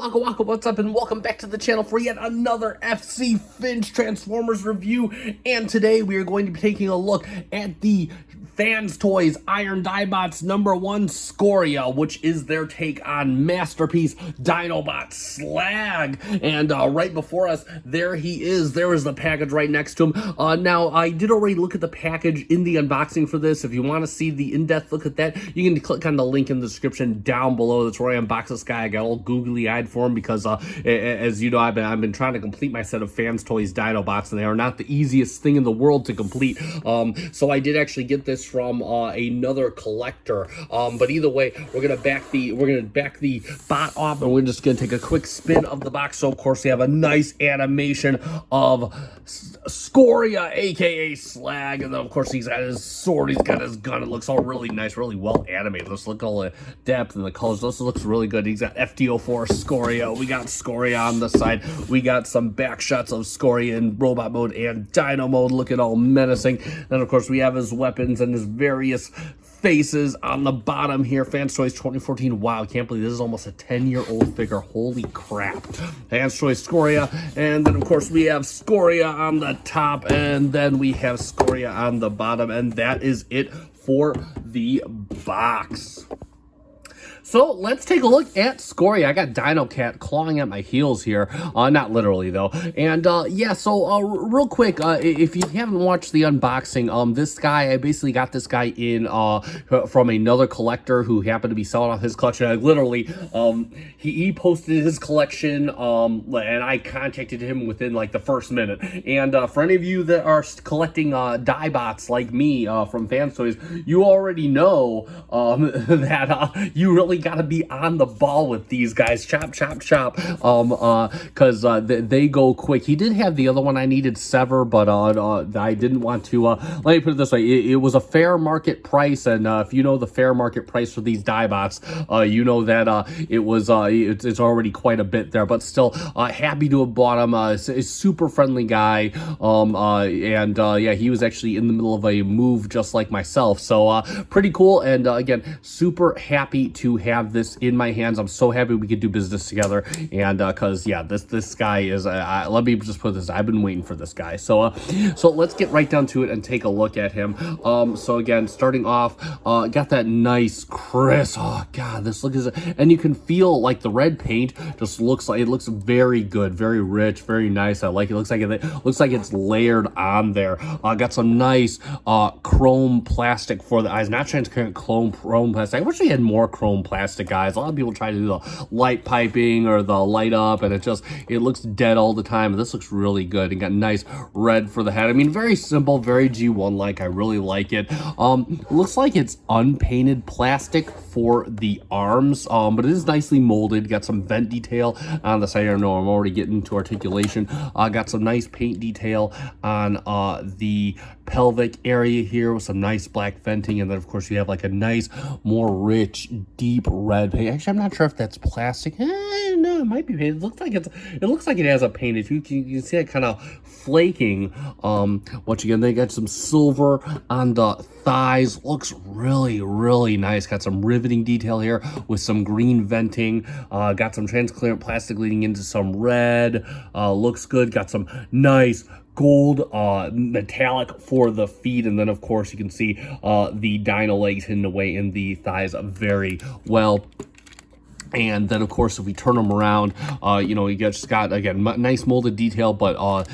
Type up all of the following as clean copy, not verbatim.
Waka, what's up, and welcome back to the channel for yet another FC Finch Transformers review. And today we are going to be taking a look at the Fans Toys Iron Diebots #1 Scoria, which is their take on Masterpiece Dinobot Slag. And right before us, there he is. There is the package right next to him. Now, I did already look at the package in the unboxing for this. If you want to see the in-depth look at that, you can click on the link in the description down below. That's where I unboxed this guy. I got all googly-eyed for him because, as you know, I've been trying to complete my set of Fans Toys Dinobots, and they are not the easiest thing in the world to complete. So I did actually get this from another collector, but either way, we're gonna back the bot off, and we're just gonna take a quick spin of the box. So of course we have a nice animation of Scoria, aka Slag, and then of course he's got his sword, he's got his gun. It looks all really nice, really well animated. Let's look at all the depth and the colors. This looks really good. He's got FT-04 Scoria. We got Scoria on the side. We got some back shots of Scoria in robot mode and Dino mode, looking all menacing. Then of course we have his weapons and his various faces on the bottom here. Fans Toys 2014. Wow, I can't believe this is almost a 10-year-old figure. Holy crap. Fans Toys Scoria, and then of course we have Scoria on the top, and then we have Scoria on the bottom, and that is it for the box. So let's take a look at Scoria. I got Dino Cat clawing at my heels here. Not literally though. And yeah, so real quick, if you haven't watched the unboxing, this guy, I basically got this guy in from another collector who happened to be selling off his collection. I literally, he posted his collection, and I contacted him within like the first minute. And for any of you that are collecting Diebots like me from Fans Toys, you already know that you really got to be on the ball with these guys. Chop, because they go quick. He did have the other one I needed, Sever, but I didn't want to. Let me put it this way: it was a fair market price, and if you know the fair market price for these Diebots, you know that it was it's already quite a bit there. But still, happy to have bought him. A super friendly guy, and yeah, he was actually in the middle of a move just like myself, so pretty cool. And again, super happy to have this in my hands. I'm so happy we could do business together, and because yeah, this guy is let me just put this, I've been waiting for this guy. So let's get right down to it and take a look at him. So again, starting off, got that nice crisp, oh god, this look is, and you can feel like the red paint just looks like, it looks very good, very rich, very nice. I like it. Looks like it's layered on there. Got some nice chrome plastic for the eyes, not transparent chrome plastic. I wish we had more chrome plastic, guys. A lot of people try to do the light piping or the light up, and it looks dead all the time. This looks really good. And got nice red for the head. I mean, very simple, very G1 like. I really like it. Looks like it's unpainted plastic for the arms, but it is nicely molded. Got some vent detail on the side. I don't know, I'm already getting into articulation. Got some nice paint detail on the pelvic area here with some nice black venting, and then of course you have like a nice, more rich, deep red paint. Actually, I'm not sure if that's plastic. No, it might be painted. It looks like it has a paint. You can see it kind of flaking. Once again, they got some silver on the thighs. Looks really nice. Got some riveting detail here with some green venting. Got some transparent plastic leading into some red. Looks good. Got some nice gold metallic for the feet, and then of course you can see the Dino legs hidden away in the thighs very well. And then, of course, if we turn them around, you know, you just got, again, nice molded detail, but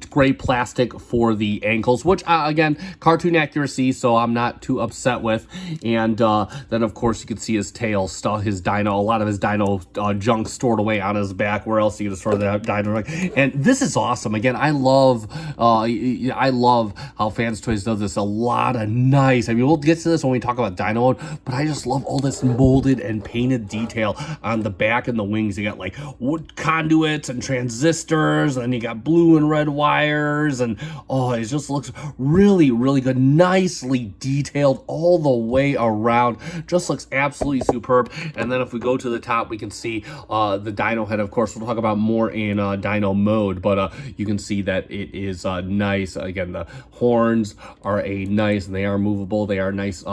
gray plastic for the ankles, which, again, cartoon accuracy, so I'm not too upset with. And then, of course, you can see his tail, his Dino, a lot of his Dino junk stored away on his back. Where else are you going to store that Dino? And this is awesome. Again, I love how Fans Toys does this. A lot of nice, I mean, we'll get to this when we talk about Dino mode, but I just love all this molded and painted detail on the back and the wings. You got like wood conduits and transistors, and you got blue and red wires, and oh, it just looks really good, nicely detailed all the way around. Just looks absolutely superb. And then if we go to the top, we can see the Dino head. Of course, we'll talk about more in Dino mode, but you can see that it is nice. Again, the horns are and they are movable. They are nice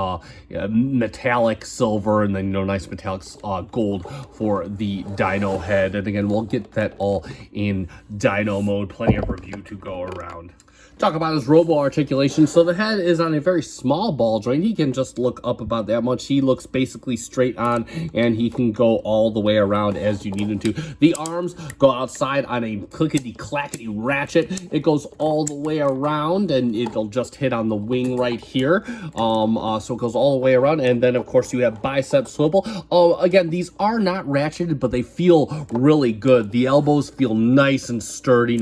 metallic silver, and then, you know, nice metallic gold for the Dino head. And again, we'll get that all in Dino mode. Plenty of review to go around. Talk about his robo articulation. So the head is on a very small ball joint. He can just look up about that much. He looks basically straight on, and he can go all the way around as you need him to. The arms go outside on a clickety-clackety ratchet. It goes all the way around, and it'll just hit on the wing right here. So it goes all the way around, and then of course you have bicep swivel. Again, these are not ratcheted, but they feel really good. The elbows feel nice and sturdy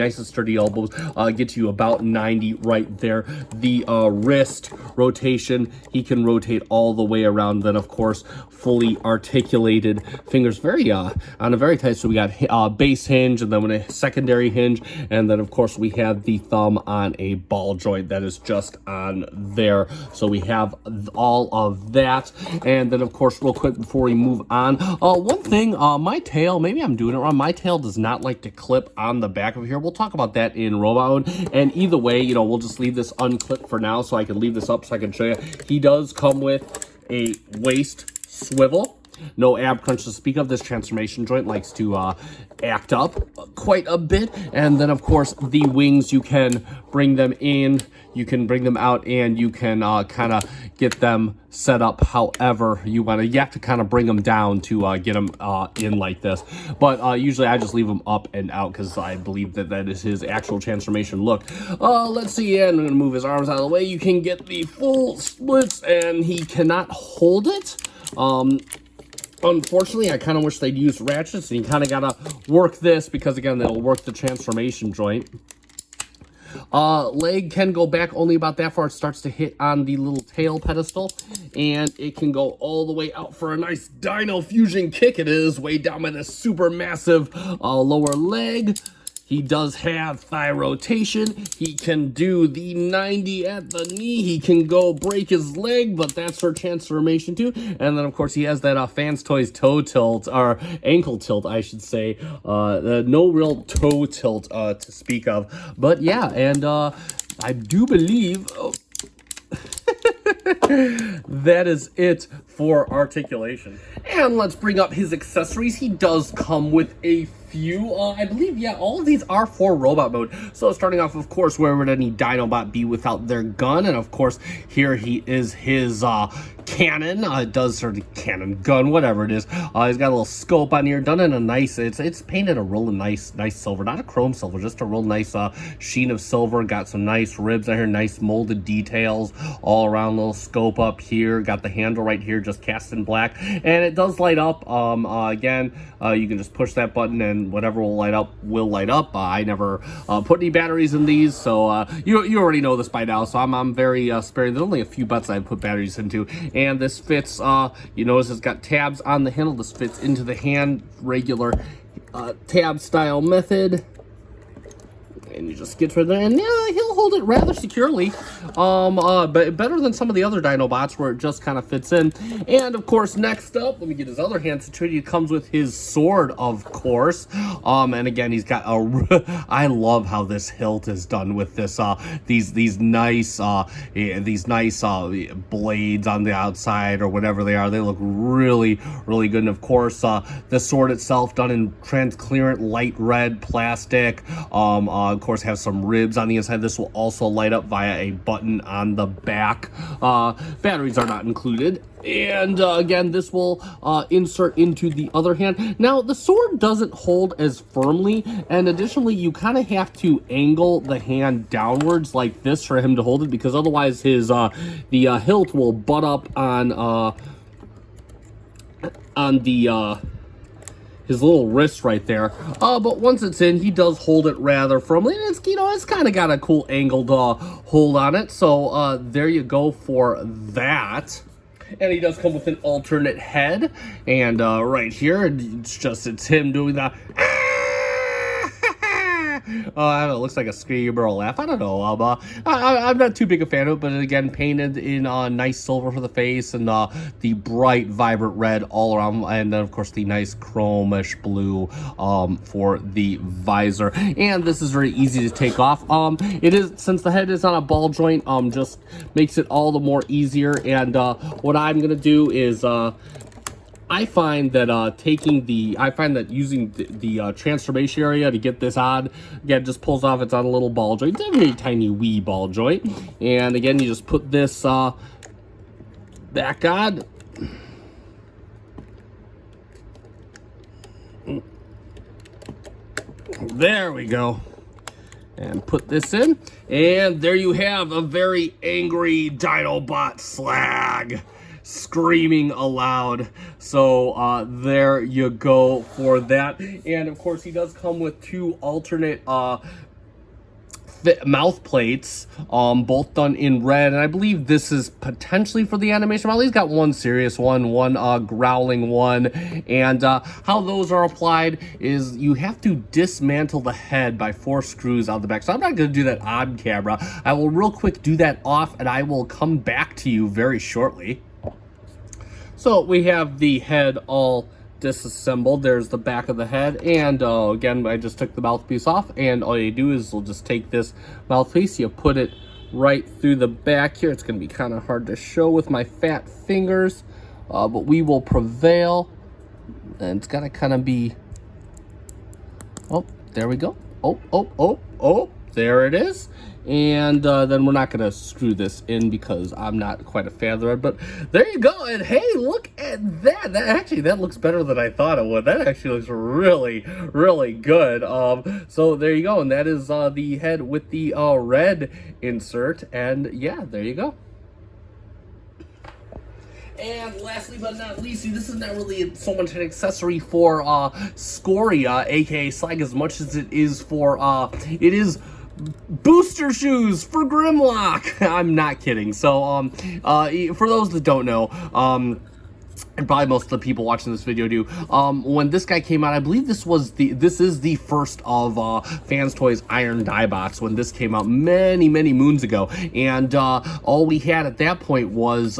elbows. Get you about 90 right there. The wrist rotation, he can rotate all the way around. Then of course fully articulated fingers, very on a very tight. So we got base hinge, and then with a secondary hinge, and then of course we have the thumb on a ball joint that is just on there. So we have all of that. And then of course, real quick before we move on, one thing, my tail, maybe I'm doing it wrong, my tail does not like to clip on the back of here. We'll talk about that in robot mode. And either way, you know, we'll just leave this unclipped for now so I can leave this up so I can show you. He does come with a waist swivel. No ab crunch to speak of. This transformation joint likes to act up quite a bit. And then of course the wings, you can bring them in, you can bring them out, and you can kind of get them set up however you want to. You have to kind of bring them down to get them in like this, but usually I just leave them up and out because I believe that that is his actual transformation look. Let's see, and I'm gonna move his arms out of the way. You can get the full splits, and he cannot hold it. Unfortunately, I kind of wish they'd use ratchets, and you kind of gotta work this because again, they'll work the transformation joint. Leg can go back only about that far. It starts to hit on the little tail pedestal, and it can go all the way out for a nice Dino fusion kick. It is way down by this super massive lower leg. He does have thigh rotation. He can do the 90 at the knee. He can go break his leg, but that's for transformation too. And then of course he has that Fans Toys toe tilt, or ankle tilt, I should say. No real toe tilt to speak of. But yeah, and I do believe that is it for articulation. And let's bring up his accessories. He does come with a few, I believe, yeah, all of these are for robot mode. So starting off, of course, where would any Dinobot be without their gun? And of course, here he is, his cannon. It does sort of cannon gun, whatever it is. He's got a little scope on here, done in a nice, it's painted a real nice silver, not a chrome silver, just a real nice sheen of silver. Got some nice ribs on here, nice molded details all around. Little scope up here, got the handle right here, just cast in black, and it does light up. Again, you can just push that button and whatever will light up will light up. I never put any batteries in these, so you already know this by now, so I'm very sparing. There's only a few butts I put batteries into, and this fits, you notice it's got tabs on the handle. This fits into the hand, regular tab style method. And you just get right there, and yeah, he'll hold it rather securely, but better than some of the other Dinobots where it just kind of fits in. And of course, next up, let me get his other hand situated. He comes with his sword, of course, and again, he's got a. I love how this hilt is done with this. These nice blades on the outside or whatever they are. They look really good. And of course, the sword itself done in transparent light red plastic. Of course, have some ribs on the inside. This will also light up via a button on the back. Batteries are not included. And again, this will insert into the other hand. Now, the sword doesn't hold as firmly, and additionally, you kind of have to angle the hand downwards like this for him to hold it, because otherwise his the hilt will butt up on the his little wrist right there. But once it's in, he does hold it rather firmly, and it's, you know, it's kind of got a cool angled hold on it. So there you go for that. And he does come with an alternate head, and right here, it's him doing the I don't know, it looks like a scream or a laugh. I don't know. I'm not too big a fan of it, but again, painted in nice silver for the face, and the bright, vibrant red all around, and then of course the nice chromish blue for the visor. And this is very easy to take off. It is, since the head is on a ball joint, just makes it all the more easier. And what I'm gonna do is I find that using the transformation area to get this on, again, just pulls off. It's on a little ball joint. It's a very tiny wee ball joint. And again, you just put this back on. There we go. And put this in. And there you have a very angry Dinobot Slag screaming aloud. So there you go for that. And of course, he does come with two alternate mouth plates, both done in red, and I believe this is potentially for the animation model. He's got one serious one, one growling one, and how those are applied is you have to dismantle the head by 4 screws out the back. So I'm not going to do that on camera. I will real quick do that off, and I will come back to you very shortly. So we have the head all disassembled. There's the back of the head, and again, I just took the mouthpiece off, and all you do is we'll just take this mouthpiece, you put it right through the back here. It's going to be kind of hard to show with my fat fingers, but we will prevail. And it's got to kind of be, oh, there we go. Oh, there it is. And then we're not going to screw this in because I'm not quite a fan of the red, but there you go. And hey, look at that. That looks better than I thought it would. That actually looks really, really good. So there you go. And that is the head with the red insert. And yeah, there you go. And lastly but not least, this is not really so much an accessory for Scoria, aka Slag, as much as it is for it is booster shoes for Grimlock. I'm not kidding. So for those that don't know, and probably most of the people watching this video do, when this guy came out, I believe this is the first of Fans Toys Iron Diebots when this came out many moons ago, and all we had at that point was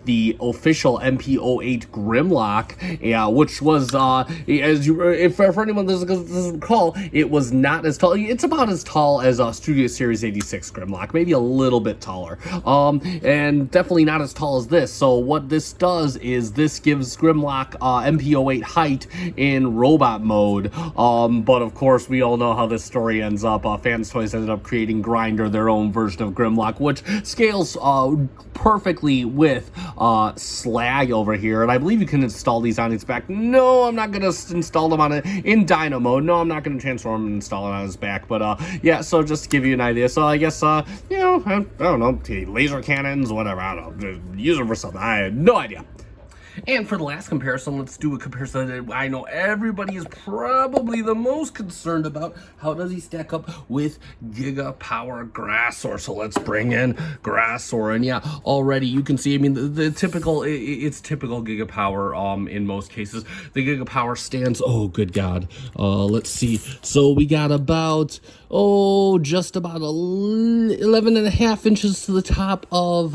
the official MP-08 Grimlock, which was for anyone that doesn't recall, it was not as tall. It's about as tall as Studio Series 86 Grimlock, maybe a little bit taller, and definitely not as tall as this. So what this does is this gives Grimlock MP-08 height in robot mode, but of course we all know how this story ends up. Fans Toys ended up creating Grinder, their own version of Grimlock, which scales perfectly with Slag over here, and I believe you can install these on its back. No, I'm not going to install them in Dino mode. No, I'm not going to transform and install it on his back, but yeah, so just to give you an idea. So I guess, you know, I don't know, laser cannons, whatever, I don't know, use them for something. I had no idea. And for the last comparison, let's do a comparison that I know everybody is probably the most concerned about. How does he stack up with Giga Power Grassor? So let's bring in Grassor. And yeah, already you can see, I mean, the typical, it's typical Giga Power in most cases. The Giga Power stands, oh, good God. Let's see. So we got about, just about 11.5 inches to the top of,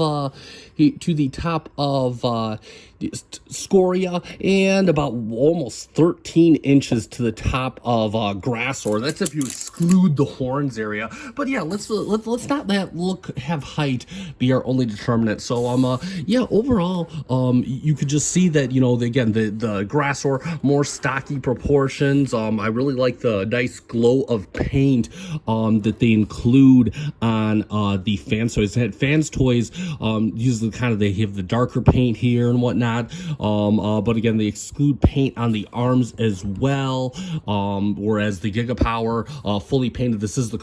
Scoria, and about almost 13 inches to the top of Grassor. That's if you exclude the horns area. But yeah, let's not have height be our only determinant. So yeah, overall, you could just see that, you know, the Grassor, more stocky proportions. I really like the nice glow of paint that they include on the Fans Toys. Fans Toys usually they have the darker paint here and whatnot. But again, they exclude paint on the arms as well, whereas the Giga Power fully painted. This is the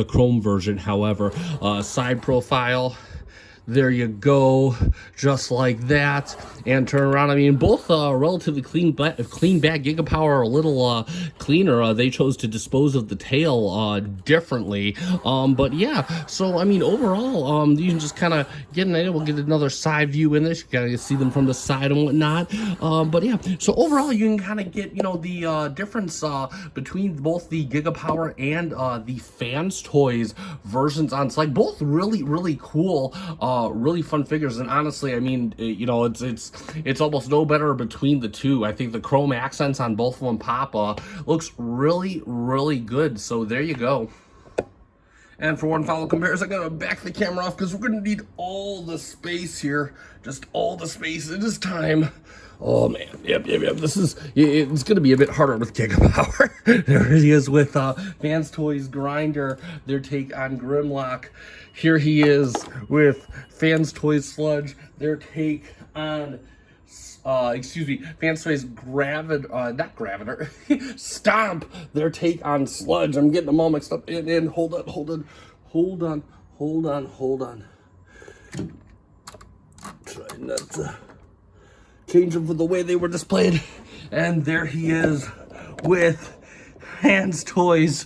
chrome version. However, side profile, there you go, just like that. And turn around, I mean, both relatively clean back. Giga Power a little cleaner. They chose to dispose of the tail differently, but yeah, so I mean, overall, you can just kind of get an idea. We'll get another side view in this. You kind of see them from the side and whatnot, but yeah, so overall you can kind of get, you know, the difference between both the Giga Power and the Fans Toys versions on Slag. Both really cool, really fun figures. And honestly, I mean, you know, it's almost no better between the two. I think the chrome accents on both of them pop looks really good. So there you go. And for one final comparison, I gotta back the camera off because we're gonna need all the space here. Just all the space in this time. Oh man, yep. This is, it's gonna be a bit harder with Giga Power. There he is with Fans Toys Grinder, their take on Grimlock. Here he is with Fans Toys Sludge, their take on Fans Toys not Gravitor, Stomp, their take on Sludge. I'm getting them all mixed up. And hold on. Try not to change them for the way they were displayed. And there he is with Fans Toys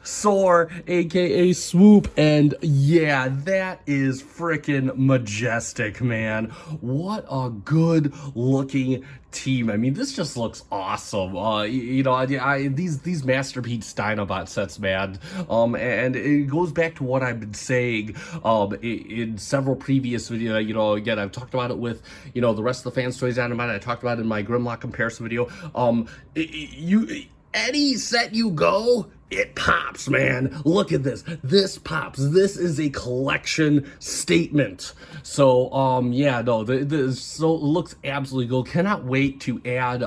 Soar, aka Swoop, and yeah, that is freaking majestic, man. What a good looking team. I mean, this just looks awesome. You know, these Masterpiece Dinobot sets, man. And it goes back to what I've been saying in several previous videos. You know, again, I've talked about it with, you know, the rest of the Fans Toys Dinobot. I talked about it in my Grimlock comparison video. Any set you go, it pops, man. Look at this. This pops. This is a collection statement. So, yeah, no, so it looks absolutely good. Cannot wait to add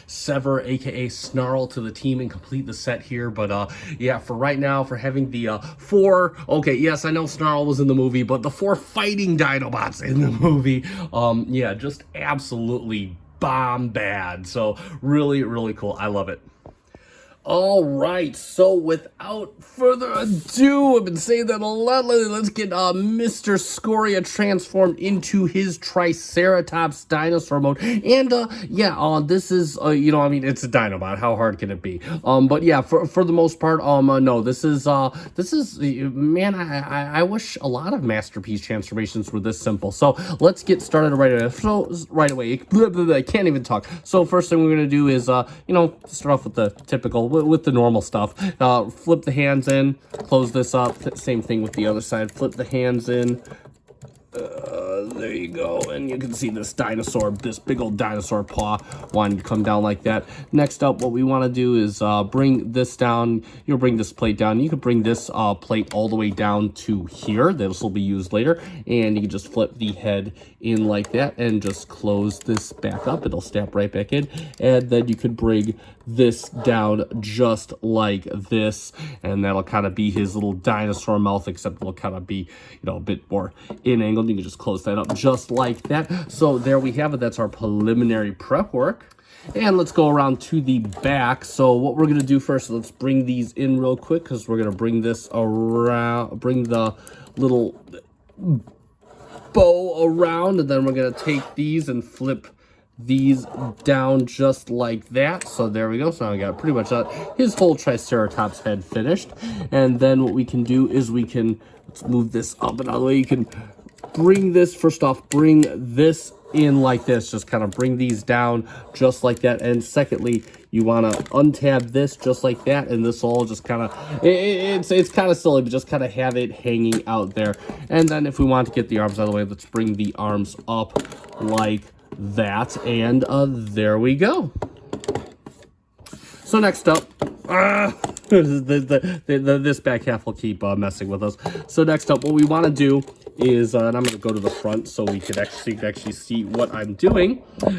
Sever, aka Snarl, to the team and complete the set here. But yeah, for right now, for having the 4, okay, yes, I know Snarl was in the movie, but the 4 fighting Dinobots in the movie, yeah, just absolutely bomb bad. So really, really cool. I love it. All right, so without further ado, I've been saying that a lot lately. Let's get Mr. Scoria transformed into his Triceratops dinosaur mode. And yeah, this is you know, I mean, it's a Dinobot. How hard can it be? But yeah, for the most part, no, this is man, I wish a lot of Masterpiece transformations were this simple. So let's get started right away. So right away, I can't even talk. So first thing we're gonna do is you know, start off with the typical. With the normal stuff. Flip the hands in, close this up. Same thing with the other side. Flip the hands in. There you go, and you can see this dinosaur, this big old dinosaur paw wanting to come down like that. Next up, what we want to do is bring this down. You'll bring this plate down. You can bring this plate all the way down to here. This will be used later, and you can just flip the head in like that and just close this back up. It'll snap right back in, and then you could bring this down just like this, and that'll kind of be his little dinosaur mouth, except it'll kind of be, you know, a bit more in angled. You can just close that up just like that. So there we have it. That's our preliminary prep work. And let's go around to the back. So what we're going to do first, let's bring these in real quick, because we're going to bring this around, bring the little bow around, and then we're going to take these and flip these down just like that. So there we go. So now we got pretty much his whole Triceratops head finished. And then what we can do is we can, let's move this up and out of the way. You can bring this, first off, bring this in like this. Just kind of bring these down just like that. And secondly, you want to untab this just like that, and this will all just kind of, it's kind of silly, but just kind of have it hanging out there. And then if we want to get the arms out of the way, let's bring the arms up like that, and there we go. So next up, this back half will keep messing with us. So next up, what we want to do is, and I'm going to go to the front so we can actually see what I'm doing.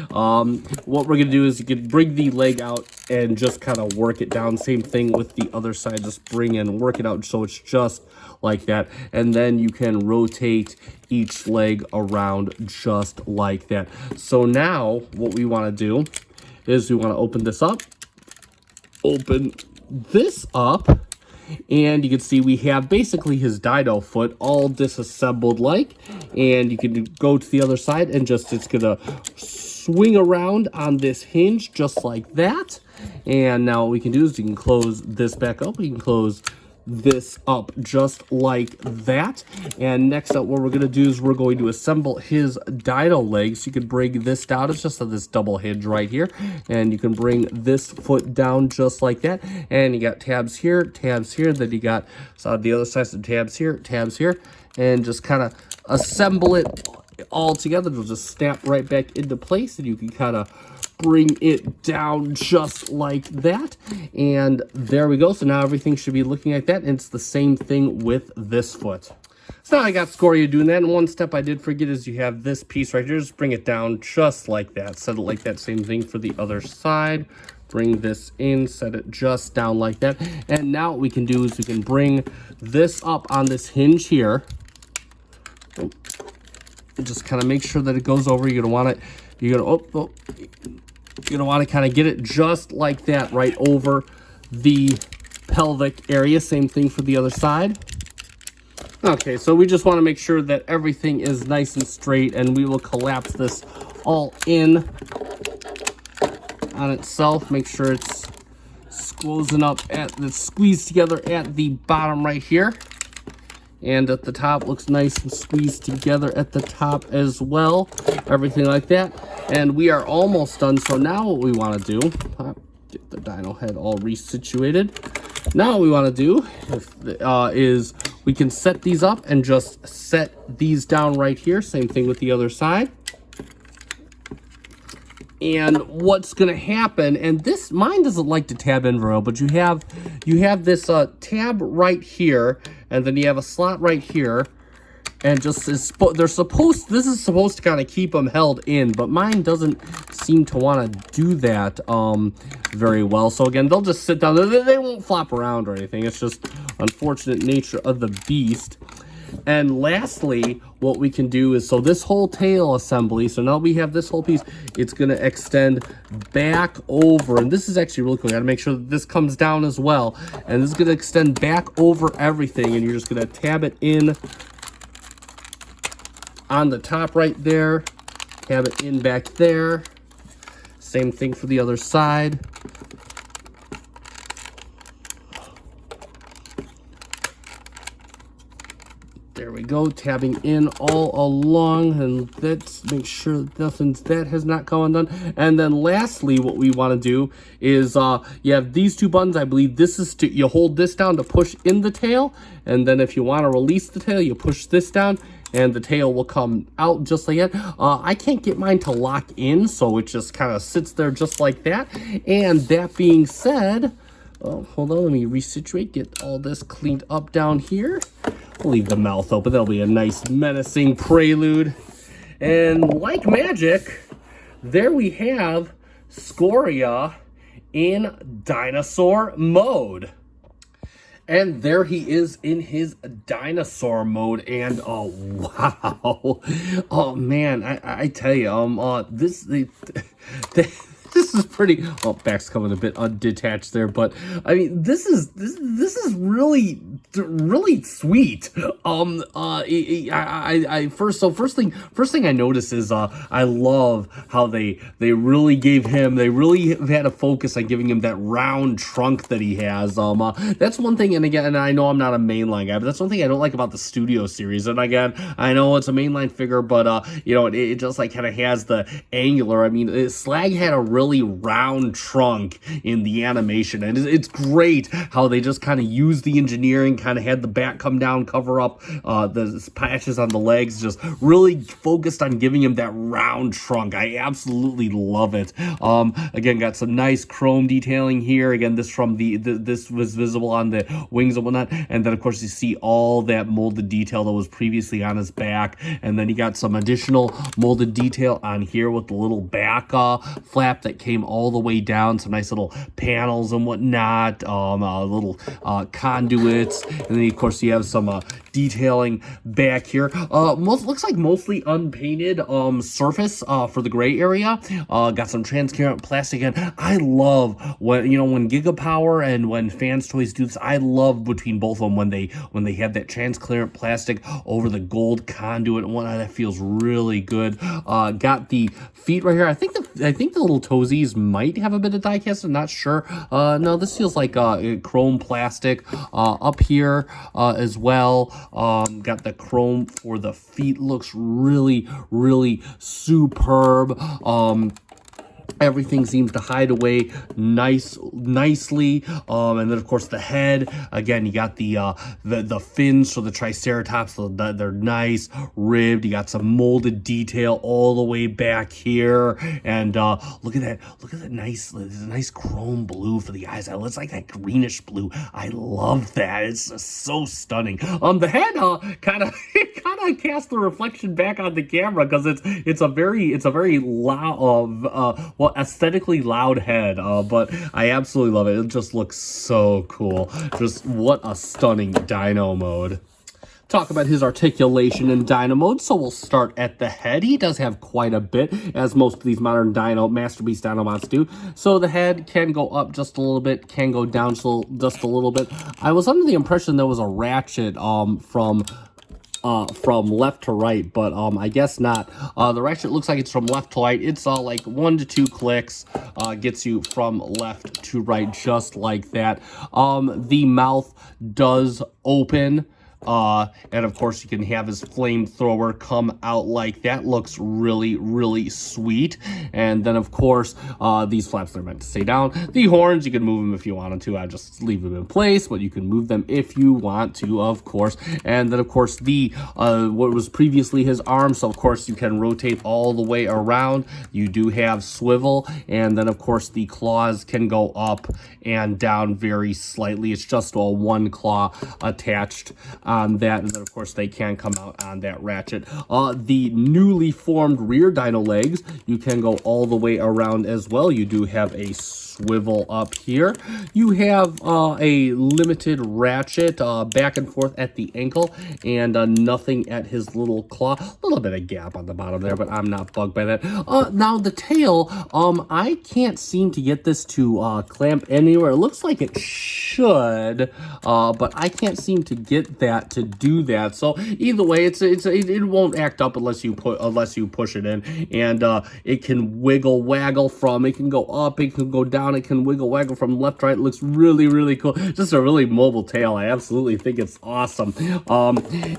What we're going to do is you can bring the leg out and just kind of work it down. Same thing with the other side. Just bring and work it out so it's just like that. And then you can rotate each leg around just like that. So now what we want to do is we want to open this up. Open this up, and you can see we have basically his dino foot all disassembled like, and you can go to the other side and just, it's gonna swing around on this hinge just like that. And now what we can do is you can close this back up. We can close this up just like that. And next up, what we're going to do is we're going to assemble his dino legs. You can bring this down. It's just on this double hinge right here, and you can bring this foot down just like that. And you got tabs here, then you got the other side, some tabs here, and just kind of assemble it all together. It'll just snap right back into place, and you can kind of bring it down just like that. And there we go. So now everything should be looking like that, and it's the same thing with this foot. So now I got Scoria doing that, and one step I did forget is you have this piece right here. Just bring it down just like that. Set it like that. Same thing for the other side. Bring this in, set it just down like that. And now what we can do is we can bring this up on this hinge here. Just kind of make sure that it goes over. You're gonna want it. You're gonna want to kind of get it just like that, right over the pelvic area. Same thing for the other side. Okay, so we just want to make sure that everything is nice and straight, and we will collapse this all in on itself. Make sure it's squeezed together at the bottom right here. And at the top, looks nice and squeezed together at the top as well. Everything like that. And we are almost done. So now what we want to do, get the dino head all resituated. Now what we want to do is we can set these up and just set these down right here. Same thing with the other side. And what's going to happen, and this, mine doesn't like to tab in very well, but you have this tab right here, and then you have a slot right here, and just this is supposed to kind of keep them held in, but mine doesn't seem to want to do that very well. So again, they'll just sit down. They won't flop around or anything. It's just unfortunate nature of the beast. And lastly, what we can do is, so this whole tail assembly, so now we have this whole piece, it's going to extend back over, and this is actually really cool. I got to make sure that this comes down as well, and this is going to extend back over everything, and you're just going to tab it in on the top right there, tab it in back there. Same thing for the other side. There we go, tabbing in all along, and let's make sure that has not come undone. And then lastly, what we want to do is you have these two buttons. I believe this is you hold this down to push in the tail, and then if you want to release the tail, you push this down, and the tail will come out just like that. I can't get mine to lock in, so it just kind of sits there just like that. And that being said, hold on, let me resituate, get all this cleaned up down here. We'll leave the mouth open. That'll be a nice menacing prelude. And like magic, there we have Scoria in dinosaur mode. And there he is in his dinosaur mode, and oh wow, oh man, I tell you, this is pretty. Oh, back's coming a bit undetached there, but I mean, this is really sweet. First thing I noticed is I love how they really gave him. They really had a focus on giving him that round trunk that he has. That's one thing. And again, I know I'm not a mainline guy, but that's one thing I don't like about the Studio series. And again, I know it's a mainline figure, but you know, it just like kind of has the angular. I mean, Slag had a really round trunk in the animation, and it's great how they just kind of use the engineering, kind of had the back come down, cover up the patches on the legs, just really focused on giving him that round trunk. I absolutely love it. Again, got some nice chrome detailing here. Again, this from this was visible on the wings and whatnot, and then of course you see all that molded detail that was previously on his back, and then you got some additional molded detail on here with the little back flap that came all the way down, some nice little panels and whatnot, little conduits, and then of course you have some detailing back here. Looks like mostly unpainted surface for the gray area. Got some transparent plastic, and I love when Giga Power and when Fans Toys do this. I love between both of them when they have that transparent plastic over the gold conduit and whatnot. That feels really good. Got the feet right here. I think the little toesies might have a bit of die cast. I'm not sure. No, this feels like chrome plastic up here as well. Got the chrome for the feet. Looks really superb. Everything seems to hide away nicely. And then of course the head. Again, you got the fins for the Triceratops. They're nice, ribbed. You got some molded detail all the way back here. And look at that. Look at that nice chrome blue for the eyes. It looks like that greenish blue. I love that. It's just so stunning. The head kind of casts the reflection back on the camera because it's a very loud aesthetically loud head, but I absolutely love it. It just looks so cool. Just what a stunning dino mode. Talk about his articulation in dino mode, so we'll start at the head. He does have quite a bit, as most of these modern Masterpiece Dinobots do. So the head can go up just a little bit, can go down just a little bit. I was under the impression there was a ratchet from left to right, but I guess not. The ratchet looks like it's from left to right. It's like 1 to 2 clicks, gets you from left to right, just like that. The mouth does open. And of course you can have his flamethrower come out like that. Looks really, really sweet. And then of course, these flaps, they're meant to stay down. The horns, you can move them if you wanted to. I just leave them in place, but you can move them if you want to, of course. And then of course what was previously his arms, so of course you can rotate all the way around. You do have swivel, and then of course the claws can go up and down very slightly. It's just a 1 claw attached on that, and then of course they can come out on that ratchet. The newly formed rear dino legs, you can go all the way around as well. You do have a swivel up here. You have a limited ratchet back and forth at the ankle, and nothing at his little claw. A little bit of gap on the bottom there, but I'm not bugged by that. Now the tail, I can't seem to get this to clamp anywhere. It looks like it should, but I can't seem to get that to do that. So either way, it won't act up unless you push it in, and it can wiggle waggle from. It can go up, it can go down, it can wiggle waggle from left to right. It looks really, really cool. Just a really mobile tail. I absolutely think it's awesome.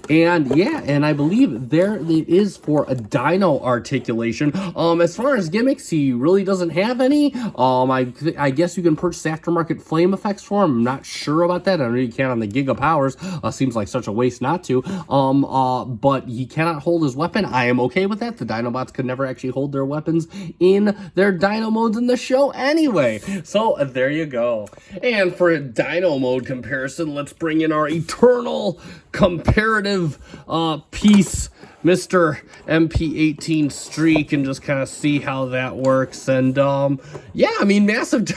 And yeah, and I believe there it is for a dino articulation. As far as gimmicks, he really doesn't have any. I guess you can purchase aftermarket flame effects for him. I'm not sure about that. I know you can on the Giga Powers. Seems like such a waste not to. But he cannot hold his weapon. I am okay with that. The Dinobots could never actually hold their weapons in their dino modes in the show anyway. So there you go. And for a dino mode comparison, let's bring in our eternal comparative piece, Mr. MP18 Streak, and just kind of see how that works. And yeah, I mean, massive.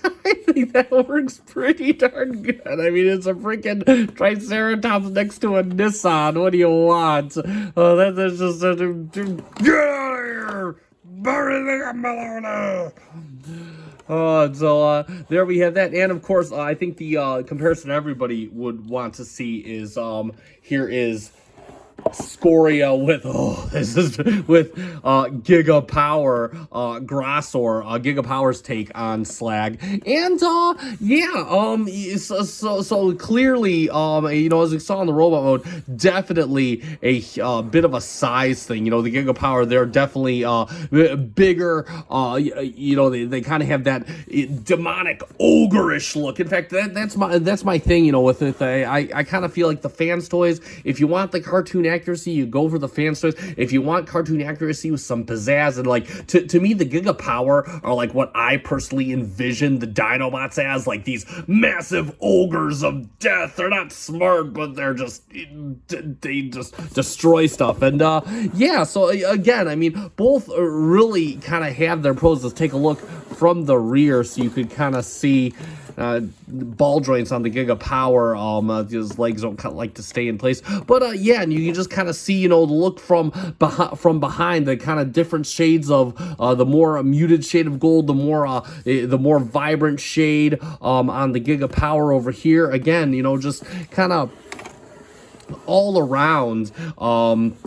I think that works pretty darn good. I mean, it's a freaking Triceratops next to a Nissan. What do you want? That's just get out of here! Bury the Melona! So there we have that. And of course, I think the comparison everybody would want to see is here is Scoria with Giga Power, Dinosaur, Giga Power's take on Slag. And yeah, so clearly, you know, as we saw in the robot mode, definitely a bit of a size thing. You know, the Giga Power, they're definitely bigger. You know, they kind of have that demonic ogreish look. In fact, that's my thing. You know, with it, I kind of feel like the fans toys. If you want the cartoon accuracy, you go for the fan toys. If you want cartoon accuracy with some pizzazz, and like to me, the Giga Power are like what I personally envision the Dinobots as, like these massive ogres of death. They're not smart, but they just destroy stuff. And yeah, so again, I mean, both really kind of have their pros. Let's take a look from the rear so you could kind of see ball joints on the Giga Power. His legs don't like to stay in place, but yeah, and you can just kind of see, you know, the look from behind, the kind of different shades of the more muted shade of gold, the more vibrant shade on the Giga Power over here. Again, you know, just kind of all around,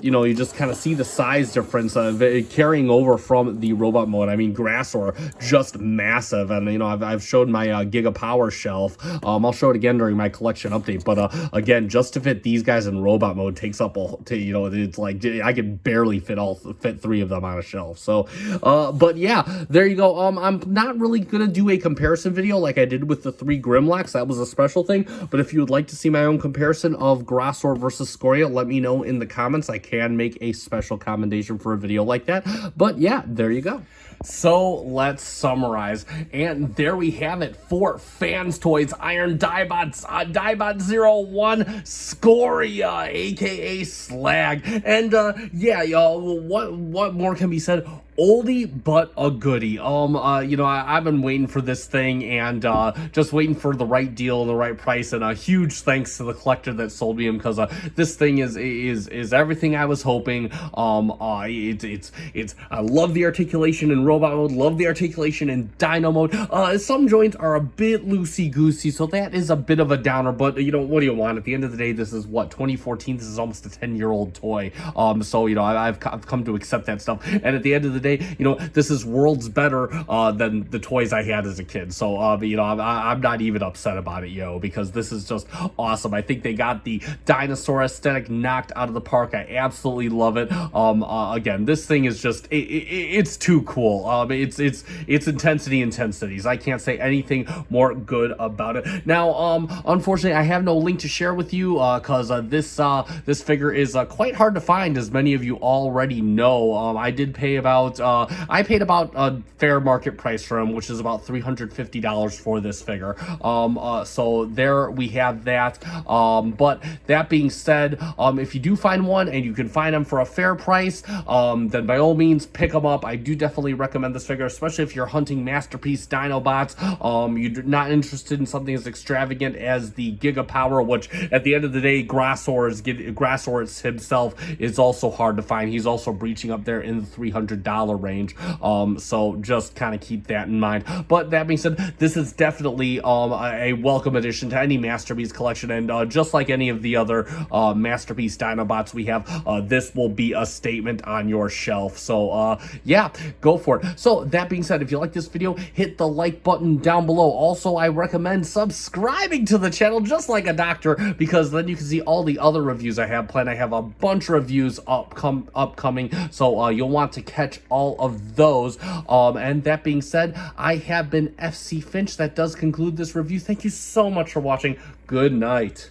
you know, you just kind of see the size difference of it carrying over from the robot mode. I mean, Dinosaur just massive, and you know, I've showed my Giga Power shelf. I'll show it again during my collection update, but again, just to fit these guys in robot mode takes up you know, it's like I can barely fit 3 of them on a shelf. So but yeah, there you go. I'm not really gonna do a comparison video like I did with the 3 Grimlocks. That was a special thing, but if you would like to see my own comparison of Dinosaur versus Scoria, let me know in the comments. I can make a special commendation for a video like that. But yeah, there you go. So let's summarize, and there we have it for Fans Toys Iron Diebots, Diebot 01 Scoria, aka Slag. And yeah, y'all, what more can be said? Oldie but a goodie. You know, I've been waiting for this thing, and just waiting for the right deal and the right price, and a huge thanks to the collector that sold me him, because this thing is everything I was hoping. It's I love the articulation in robot mode, love the articulation in Dino mode. Some joints are a bit loosey-goosey, so that is a bit of a downer, but you know, what do you want? At the end of the day, this is what, 2014, this is almost a 10-year-old toy. So you know, I've come to accept that stuff, and at the end of the day, you know, this is worlds better than the toys I had as a kid. So you know, I'm not even upset about it, yo, because this is just awesome. I think they got the Dinosaur aesthetic knocked out of the park. I absolutely love it. Again, this thing is just it's too cool. It's intensities. I can't say anything more good about it. Now, unfortunately, I have no link to share with you because this figure is quite hard to find, as many of you already know. I did pay about I paid about a fair market price for him, which is about $350 for this figure. So there we have that. But that being said, if you do find one and you can find them for a fair price, then by all means pick them up. I do definitely recommend this figure, especially if you're hunting masterpiece Dinobots. You're not interested in something as extravagant as the Giga Power, which at the end of the day, Grassaurus himself is also hard to find. He's also breaching up there in the $300 range. So just kind of keep that in mind. But that being said, this is definitely a welcome addition to any masterpiece collection, and just like any of the other masterpiece Dinobots we have, this will be a statement on your shelf. So yeah, go for it. So that being said, if you like this video, hit the like button down below. Also, I recommend subscribing to the channel just like a doctor, because then you can see all the other reviews I have planned. I have a bunch of reviews upcoming, so you'll want to catch all of those. And that being said, I have been FC Finch. That does conclude this review. Thank you so much for watching. Good night.